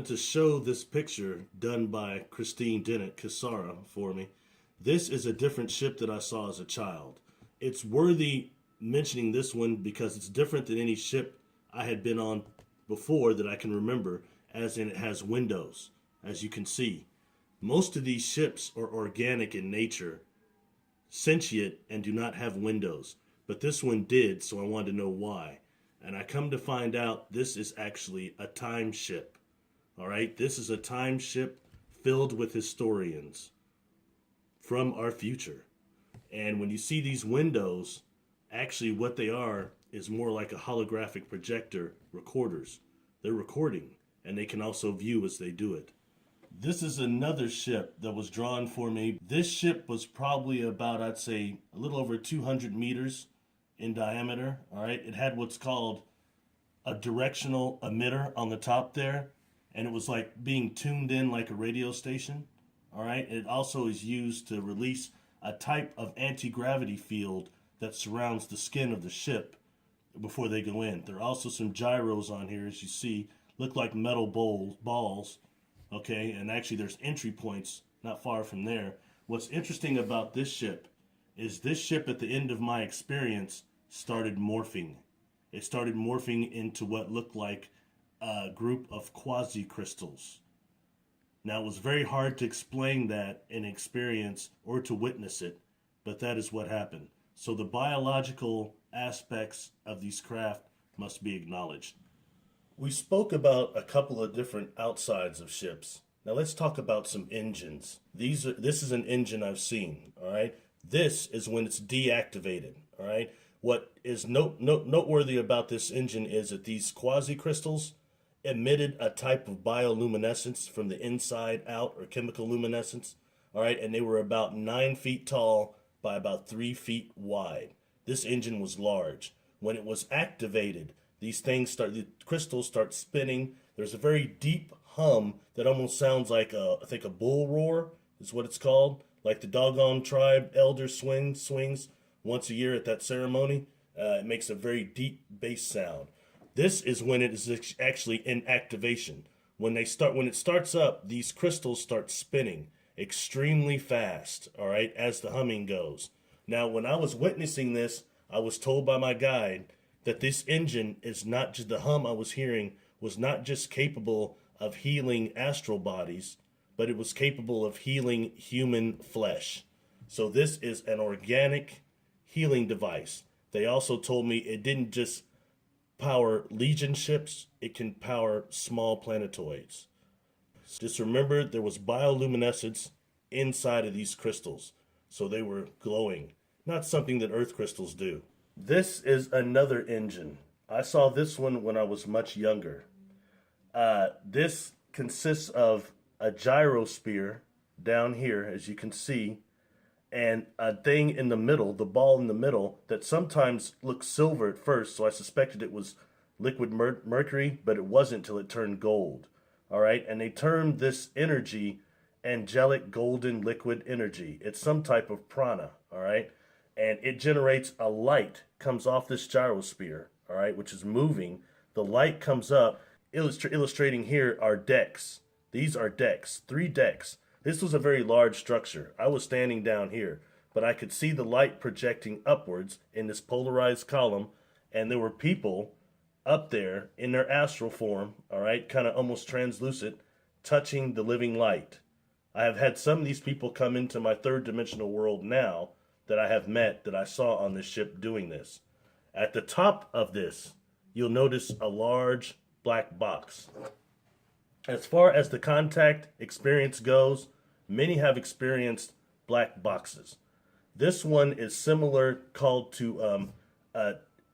wanted to show this picture done by Christine Dennett Cassara for me. This is a different ship that I saw as a child. It's worthy mentioning this one because it's different than any ship I had been on before that I can remember, as in it has windows, as you can see. Most of these ships are organic in nature, sentient, and do not have windows. But this one did, so I wanted to know why. And I come to find out this is actually a time ship. All right, this is a time ship filled with historians from our future. And when you see these windows, actually what they are is more like a holographic projector recorders. They're recording, and they can also view as they do it. This is another ship that was drawn for me. This ship was probably about, I'd say, a little over 200 meters in diameter. All right, it had what's called a directional emitter on the top there, and it was like being tuned in like a radio station. All right, it also is used to release a type of anti-gravity field that surrounds the skin of the ship before they go in. There are also some gyros on here, as you see, look like metal balls. Okay, and actually there's entry points not far from there. What's interesting about this ship is this ship at the end of my experience started morphing. It started morphing into what looked like a group of quasi-crystals. Now, it was very hard to explain that in experience or to witness it, but that is what happened. So the biological aspects of these craft must be acknowledged. We spoke about a couple of different outsides of ships. Now let's talk about some engines. This is an engine I've seen, all right? This is when it's deactivated, all right? What is noteworthy about this engine is that these quasi-crystals emitted a type of bioluminescence from the inside out, or chemical luminescence, all right? And they were about 9 feet tall by about 3 feet wide. This engine was large. When it was activated, the crystals start spinning. There's a very deep hum that almost sounds like I think a bull roar is what it's called. Like the doggone tribe elder swings once a year at that ceremony. It makes a very deep bass sound. This is when it is actually in activation. When it starts up, these crystals start spinning extremely fast, all right, as the humming goes. Now, when I was witnessing this, I was told by my guide that this engine is not just, the hum I was hearing was not just capable of healing astral bodies, but it was capable of healing human flesh. So this is an organic healing device. They also told me it didn't just power Legion ships, it can power small planetoids. Just remember, there was bioluminescence inside of these crystals, so they were glowing. Not something that Earth crystals do. This is another engine. I saw this one when I was much younger. This consists of a gyrosphere down here, as you can see, and a thing in the middle, the ball in the middle, that sometimes looks silver at first, so I suspected it was liquid mercury, but it wasn't till it turned gold. All right, and they termed this energy angelic golden liquid energy. It's some type of prana, all right? And it generates a light, comes off this gyrosphere, all right, which is moving. The light comes up, illustrating here are decks. These are decks, 3 decks. This was a very large structure. I was standing down here, but I could see the light projecting upwards in this polarized column, and there were people up there in their astral form, all right, kind of almost translucent, touching the living light. I have had some of these people come into my third dimensional world now that I have met, that I saw on this ship doing this. At the top of this, you'll notice a large black box. As far as the contact experience goes, many have experienced black boxes. This one is similar, called to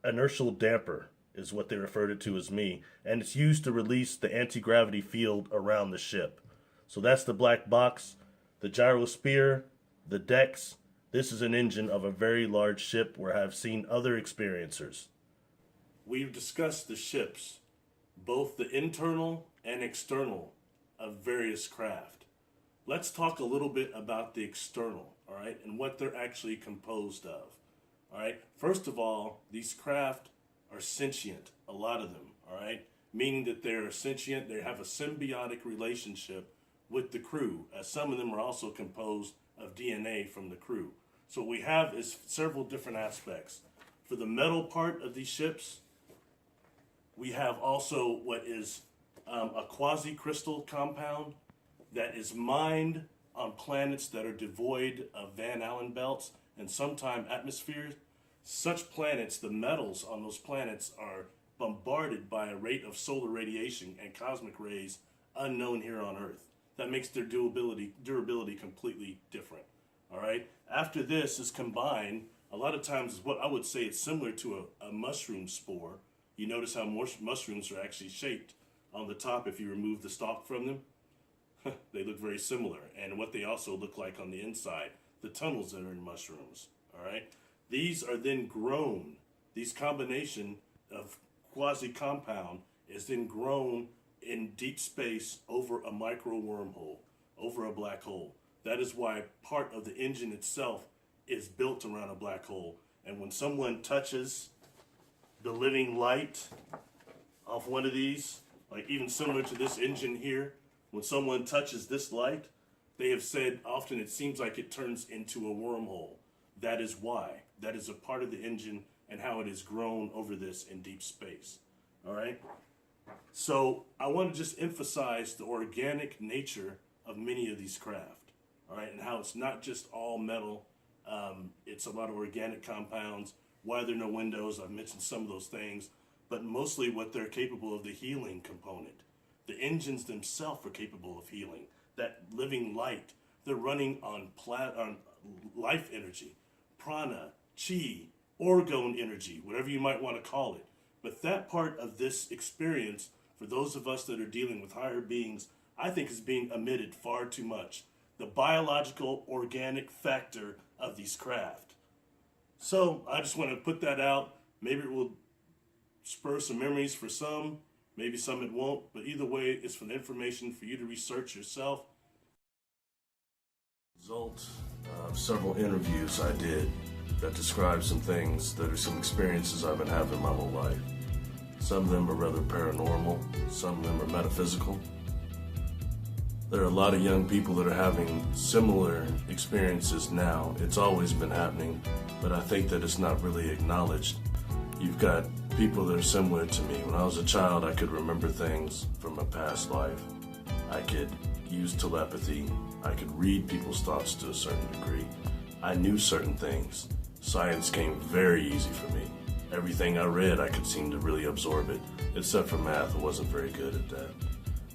inertial damper, is what they referred to as me, and it's used to release the anti-gravity field around the ship. So that's the black box, the gyrosphere, the decks. This is an engine of a very large ship where I've seen other experiencers. We've discussed the ships, both the internal and external of various craft. Let's talk a little bit about the external, all right, and what they're actually composed of. All right, first of all, these craft are sentient, a lot of them, all right? meaning that they're sentient, they have a symbiotic relationship with the crew, as some of them are also composed of DNA from the crew. So what we have is several different aspects. For the metal part of these ships, we have also what is a quasi-crystal compound that is mined on planets that are devoid of Van Allen belts and sometimes atmospheres. Such planets, the metals on those planets are bombarded by a rate of solar radiation and cosmic rays unknown here on Earth. That makes their durability completely different. All right. After this is combined, a lot of times what I would say it's similar to a mushroom spore. You notice how mushrooms are actually shaped on the top if you remove the stalk from them. They look very similar. And what they also look like on the inside, the tunnels that are in mushrooms. All right. These are then grown. These combination of quasi-compound is then grown in deep space over a micro wormhole, over a black hole. That is why part of the engine itself is built around a black hole. And when someone touches the living light off one of these, like even similar to this engine here, when someone touches this light, they have said often it seems like it turns into a wormhole. That is why. That is a part of the engine and how it is grown over this in deep space. All right? So I want to just emphasize the organic nature of many of these craft. All right? And how it's not just all metal. It's a lot of organic compounds. Why there are no windows, I've mentioned some of those things. But mostly what they're capable of, the healing component. The engines themselves are capable of healing. That living light, they're running on life energy, prana, chi, orgone energy, whatever you might want to call it. But that part of this experience, for those of us that are dealing with higher beings, I think is being omitted far too much. The biological, organic factor of these craft. So I just want to put that out. Maybe it will spur some memories for some. Maybe some it won't, but either way, it's for the information for you to research yourself. Result of several interviews I did that describe some things that are some experiences I've been having my whole life. Some of them are rather paranormal, some of them are metaphysical. There are a lot of young people that are having similar experiences now. It's always been happening, but I think that it's not really acknowledged. You've got people that are similar to me. When I was a child, I could remember things from a past life. I could use telepathy. I could read people's thoughts to a certain degree. I knew certain things. Science came very easy for me. Everything I read, I could seem to really absorb it. Except for math, I wasn't very good at that.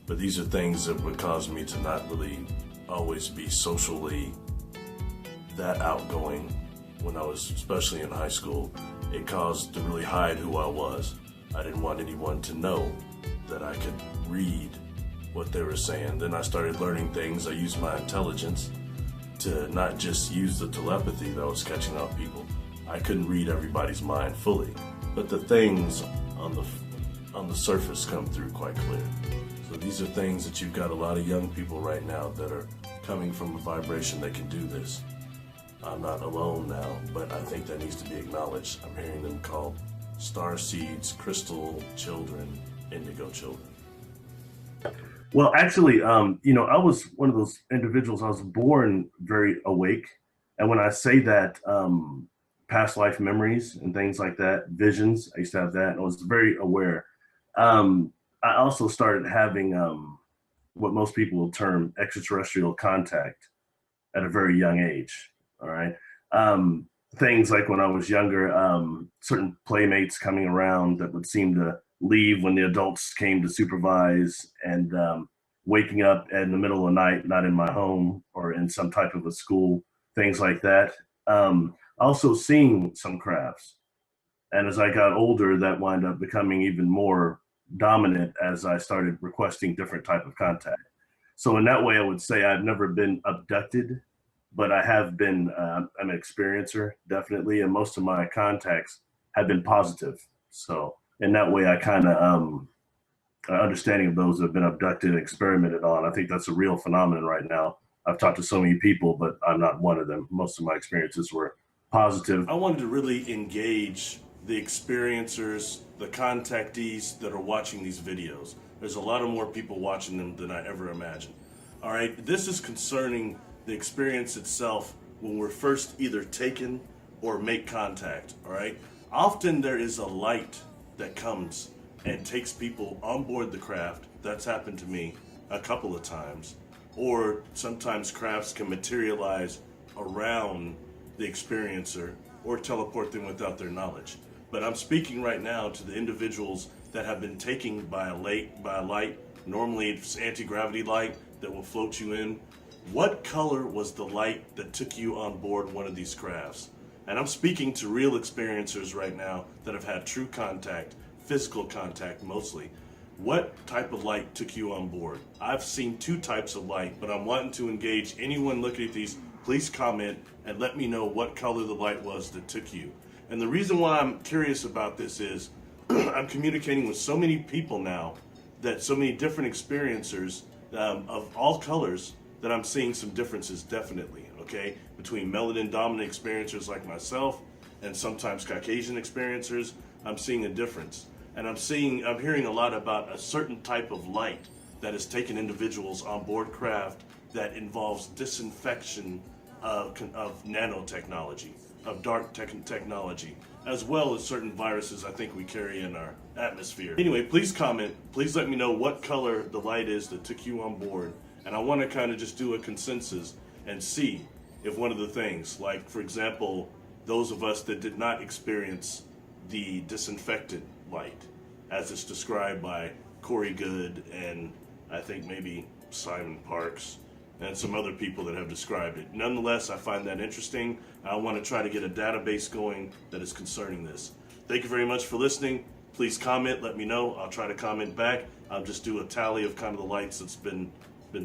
But these are things that would cause me to not really always be socially that outgoing when I was, especially in high school. It caused to really hide who I was. I didn't want anyone to know that I could read what they were saying. Then I started learning things. I used my intelligence to not just use the telepathy that I was catching off people. I couldn't read everybody's mind fully, but the things on the surface come through quite clear. So these are things that you've got a lot of young people right now that are coming from a vibration that can do this. I'm not alone now, but I think that needs to be acknowledged. I'm hearing them called star seeds, crystal children, indigo children. Well, actually, I was one of those individuals. I was born very awake. And when I say that, past life memories and things like that, visions, I used to have that. And I was very aware. I also started having what most people will term extraterrestrial contact at a very young age. All right. Things like when I was younger, certain playmates coming around that would seem to leave when the adults came to supervise, and waking up in the middle of the night, not in my home or in some type of a school, things like that. Also seeing some crafts. And as I got older, that wound up becoming even more dominant as I started requesting different type of contact. So in that way, I would say I've never been abducted, but I have been an experiencer, definitely. And most of my contacts have been positive. So in that way, I kind of, understanding of those that have been abducted and experimented on, I think that's a real phenomenon right now. I've talked to so many people, but I'm not one of them. Most of my experiences were positive. I wanted to really engage the experiencers, the contactees that are watching these videos. There's a lot of more people watching them than I ever imagined. All right, this is concerning the experience itself when we're first either taken or make contact. All right, often there is a light that comes and takes people on board the craft. That's happened to me a couple of times. Or sometimes crafts can materialize around the experiencer or teleport them without their knowledge. But I'm speaking right now to the individuals that have been taken by a light. Normally it's anti-gravity light that will float you in. What color was the light that took you on board one of these crafts? And I'm speaking to real experiencers right now that have had true contact, physical contact mostly. What type of light took you on board? I've seen two types of light, but I'm wanting to engage anyone looking at these. Please comment and let me know what color the light was that took you. And the reason why I'm curious about this is I'm communicating with so many people now, that so many different experiencers of all colors, that I'm seeing some differences definitely, okay? Between melanin-dominant experiencers like myself and sometimes Caucasian experiencers, I'm seeing a difference. And I'm hearing a lot about a certain type of light that has taken individuals on board craft that involves disinfection of nanotechnology, of dark technology, as well as certain viruses I think we carry in our atmosphere. Anyway, please comment. Please let me know what color the light is that took you on board. And I want to kind of just do a consensus and see if one of the things, like for example, those of us that did not experience the disinfected light, as it's described by Corey Good and I think maybe Simon Parks and some other people that have described it. Nonetheless, I find that interesting. I want to try to get a database going that is concerning this. Thank you very much for listening. Please comment, let me know. I'll try to comment back. I'll just do a tally of kind of the lights that's been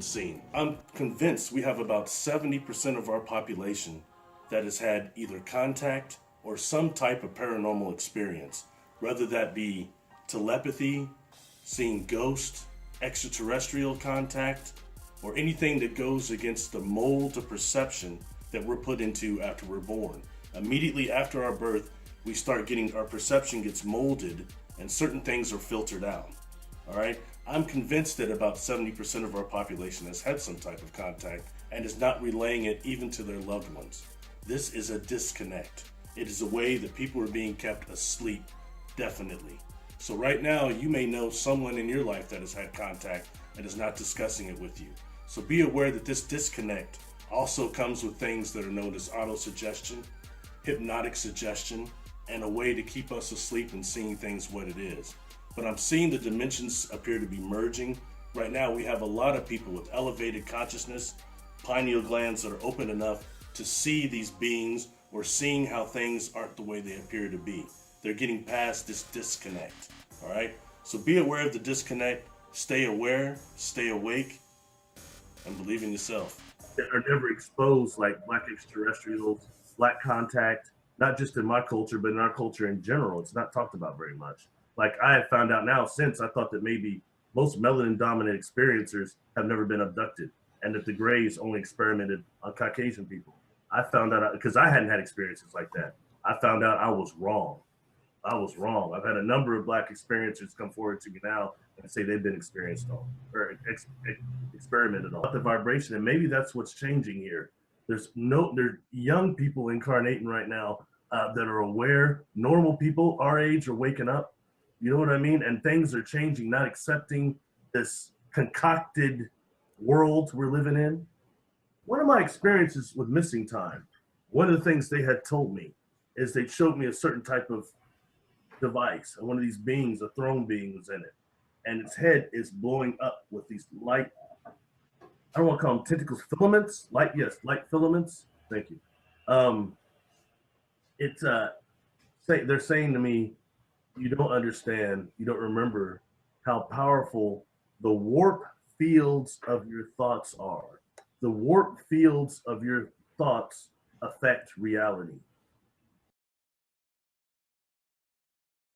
seen. I'm convinced we have about 70% of our population that has had either contact or some type of paranormal experience, whether that be telepathy, seeing ghosts, extraterrestrial contact, or anything that goes against the mold of perception that we're put into after we're born. Immediately after our birth, we start getting, our perception gets molded and certain things are filtered out. All right? I'm convinced that about 70% of our population has had some type of contact and is not relaying it even to their loved ones. This is a disconnect. It is a way that people are being kept asleep, definitely. So right now, you may know someone in your life that has had contact and is not discussing it with you. So be aware that this disconnect also comes with things that are known as autosuggestion, hypnotic suggestion, and a way to keep us asleep and seeing things what it is. But I'm seeing the dimensions appear to be merging. Right now, we have a lot of people with elevated consciousness, pineal glands that are open enough to see these beings or seeing how things aren't the way they appear to be. They're getting past this disconnect, all right? So be aware of the disconnect, stay aware, stay awake, and believe in yourself. That are never exposed like black extraterrestrials, black contact, not just in my culture, but in our culture in general. It's not talked about very much. Like I have found out now since, I thought that maybe most melanin-dominant experiencers have never been abducted and that the Greys only experimented on Caucasian people. I found out, because I hadn't had experiences like that, I found out I was wrong. I was wrong. I've had a number of black experiencers come forward to me now and say they've been experienced on or experimented on the vibration, and maybe that's what's changing here. There's young people incarnating right now that are aware. Normal people our age are waking up. You know what I mean? And things are changing, not accepting this concocted world we're living in. One of my experiences with missing time, one of the things they had told me is they showed me a certain type of device, and one of these beings, a throne being, was in it, and its head is blowing up with these light, I don't want to call them tentacles, filaments, light filaments. Thank you. They're saying to me, you don't understand, you don't remember how powerful the warp fields of your thoughts are. The warp fields of your thoughts affect reality.